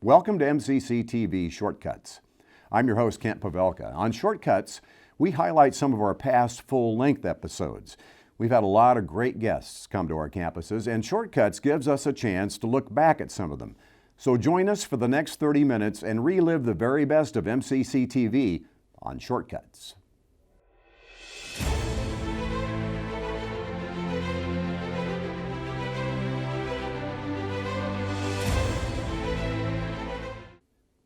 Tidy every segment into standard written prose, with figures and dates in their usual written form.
Welcome to MCCTV Short Cuts. I'm your host, Kent Pavelka. On Short Cuts, we highlight some of our past full-length episodes. We've had a lot of great guests come to our campuses, and Short Cuts gives us a chance to look back at some of them. So join us for the next 30 minutes and relive the very best of MCCTV on Short Cuts.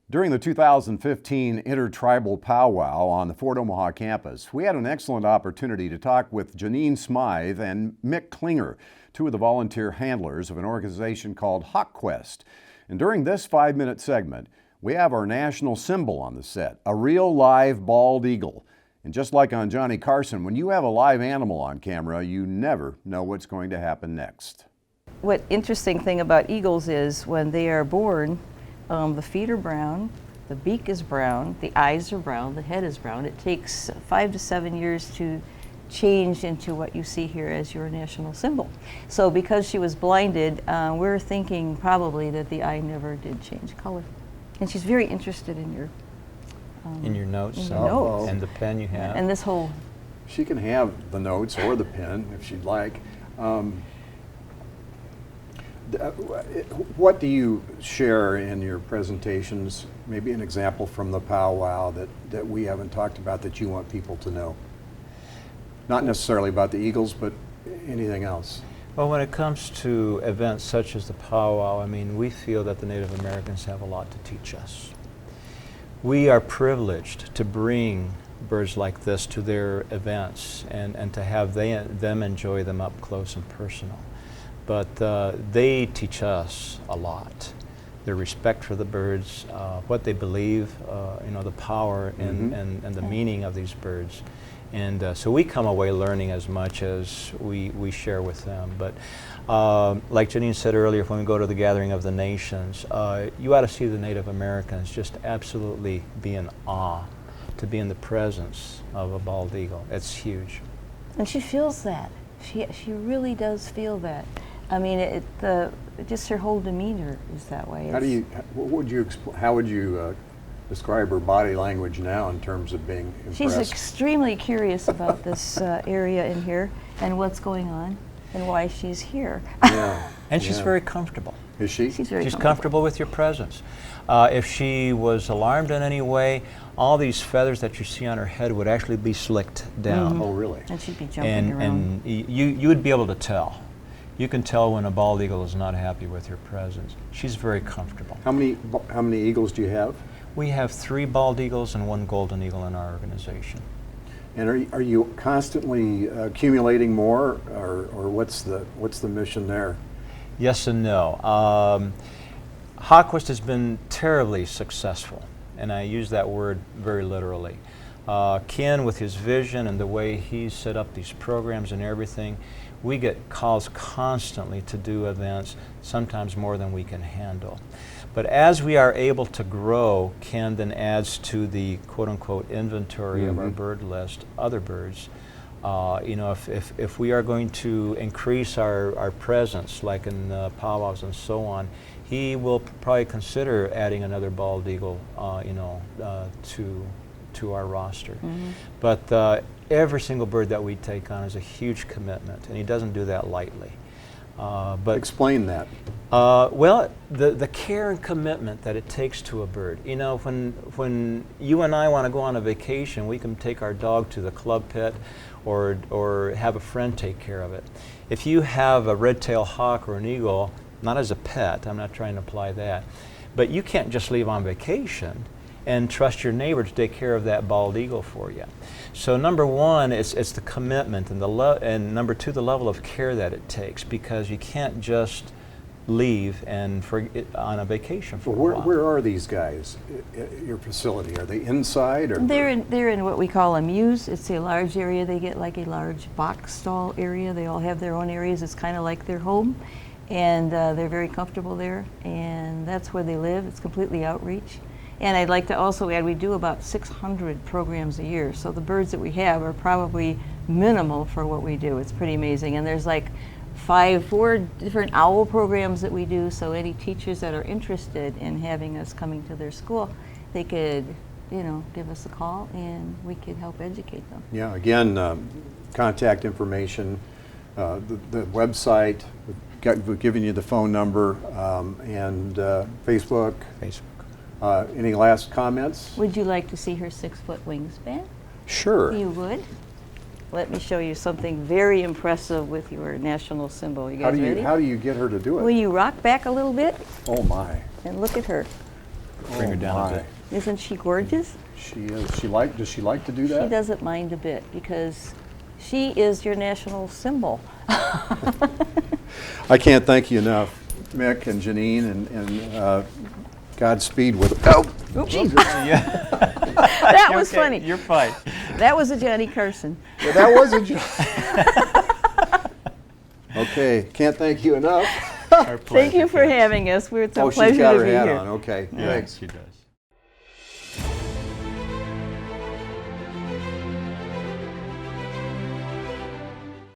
During the 2015 Intertribal Powwow on the Fort Omaha campus, we had an excellent opportunity to talk with Janine Smythe and Mick Klinger, two of the volunteer handlers of an organization called HawkQuest. And during this 5-minute segment, we have our national symbol on the set, a real live bald eagle. And just like on Johnny Carson, when you have a live animal on camera, you never know what's going to happen next. What interesting thing about eagles is when they are born, the feet are brown, the beak is brown, the eyes are brown, the head is brown. It takes 5 to 7 years to change into what you see here as your national symbol. So because she was blinded, we're thinking probably that the eye never did change color. And she's very interested in your notes, notes. And the pen you have. And this whole... She can have the notes or the pen if she'd like. What do you share in your presentations, maybe an example from the powwow that we haven't talked about that you want people to know? Not necessarily about the Eagles, but anything else. Well, when it comes to events such as the powwow, I mean, we feel that the Native Americans have a lot to teach us. We are privileged to bring birds like this to their events and to have them enjoy them up close and personal. But they teach us a lot. Their respect for the birds, what they believe, the power and the meaning of these birds. And so we come away learning as much as we share with them. But like Janine said earlier, when we go to the Gathering of the Nations, you ought to see the Native Americans just absolutely be in awe to be in the presence of a bald eagle. It's huge. And she feels that. She really does feel that. I mean, just her whole demeanor is that way. How would you describe her body language now in terms of being impressed? She's extremely curious about this area in here and what's going on and why she's here. Yeah. And she's very comfortable. Is she? She's comfortable with your presence. If she was alarmed in any way, all these feathers that you see on her head would actually be slicked down. Mm-hmm. Oh, really? And she'd be jumping around. And you would be able to tell. You can tell when a bald eagle is not happy with your presence. She's very comfortable. How many eagles do you have? We have 3 bald eagles and 1 golden eagle in our organization. And are you constantly accumulating more, or what's the mission there? Yes and no. HawkQuest has been terribly successful, and I use that word very literally. Ken, with his vision and the way he's set up these programs and everything, we get calls constantly to do events, sometimes more than we can handle. But as we are able to grow, Ken then adds to the quote-unquote inventory of our bird list other birds. If we are going to increase our presence, like in powwows and so on, he will probably consider adding another bald eagle, to our roster. Mm-hmm. But every single bird that we take on is a huge commitment, and he doesn't do that lightly. But explain that. Well, the care and commitment that it takes to a bird. You know, when you and I want to go on a vacation, we can take our dog to the club pit or have a friend take care of it. If you have a red-tailed hawk or an eagle, not as a pet, I'm not trying to apply that, but you can't just leave on vacation and trust your neighbor to take care of that bald eagle for you. So number one, it's the commitment, and number two, the level of care that it takes, because you can't just leave and on a vacation for a while. Where are these guys at your facility? Are they inside, or they're in what we call a mews? It's a large area. They get like a large box stall area. They all have their own areas. It's kind of like their home, and they're very comfortable there, and that's where they live. It's completely outreach. And I'd like to also add, we do about 600 programs a year, so the birds that we have are probably minimal for what we do. It's pretty amazing. And there's like 4 different OWL programs that we do, so any teachers that are interested in having us coming to their school, they could, you know, give us a call and we could help educate them. Yeah, again, contact information, the website, we've given you the phone number, and Facebook. Any last comments? Would you like to see her 6-foot wingspan? Sure. You would? Let me show you something very impressive with your national symbol. You How guys do you, ready? how do you get her to do it? Will you rock back a little bit Oh my. and look at her? Bring her down a bit. Isn't she gorgeous? She is. Does she like to do that? She doesn't mind a bit because she is your national symbol. I can't thank you enough, Mick and Janine, and Godspeed with it. Oh, Jesus. Yeah. That was Okay, funny. You're fine. That was a Johnny Carson. yeah, that was a joke. Okay, can't thank you enough. Our Thank you pleasure, for Kat. having us. It's a Oh, pleasure she's got to her be hat here. on. Okay, Yes, thanks. she does.